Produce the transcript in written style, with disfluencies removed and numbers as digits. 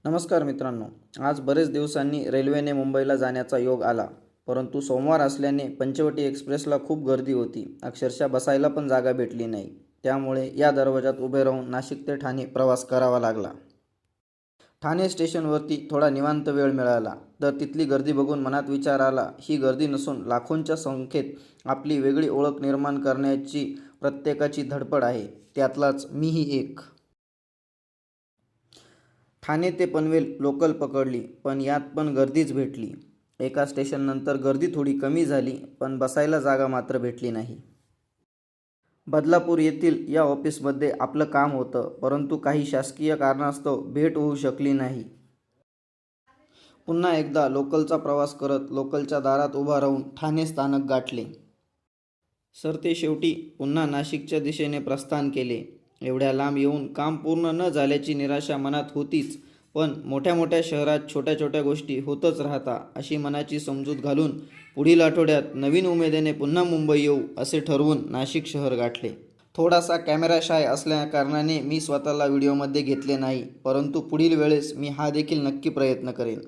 नमस्कार मित्रांनो. आज बरेच दिवसांनी रेल्वेने मुंबईला जाण्याचा योग आला. परंतु सोमवार असल्याने पंचवटी एक्सप्रेसला खूप गर्दी होती. अक्षरशः बसायला पण जागा भेटली नाही. त्यामुळे या दरवाजात उभे राहून नाशिक ते ठाणे प्रवास करावा लागला. ठाणे स्टेशनवरती थोडा निवांत वेळ मिळाला तर तिथली गर्दी बघून मनात विचार आला, ही गर्दी नसून लाखोंच्या संख्येत आपली वेगळी ओळख निर्माण करण्याची प्रत्येकाची धडपड आहे. त्यातलाच मीही एक. ठाणे ते पनवेल लोकल पकडली, पण यात पण गर्दीच भेटली. एका स्टेशननंतर गर्दी थोडी कमी झाली, पण बसायला जागा मात्र भेटली नाही. बदलापूर येथील या ऑफिसमध्ये आपलं काम होतं, परंतु काही शासकीय कारणास्तव भेट होऊ शकली नाही. पुन्हा एकदा लोकलचा प्रवास करत लोकलच्या दारात उभा राहून ठाणे स्थानक गाठले. सरते शेवटी पुन्हा नाशिकच्या दिशेने प्रस्थान केले. एवढ्या लांब येऊन काम पूर्ण न झाल्याची निराशा मनात होतीच, पण मोठ्या मोठ्या शहरात छोट्या छोट्या गोष्टी होतच राहता अशी मनाची समजूत घालून पुढील आठवड्यात नवीन उमेदीने पुन्हा मुंबई येऊ असे ठरवून नाशिक शहर गाठले. थोडासा कॅमेरा शाय असल्याकारणाने मी स्वतःला व्हिडिओमध्ये घेतले नाही, परंतु पुढील वेळेस मी हा देखील नक्की प्रयत्न करेन.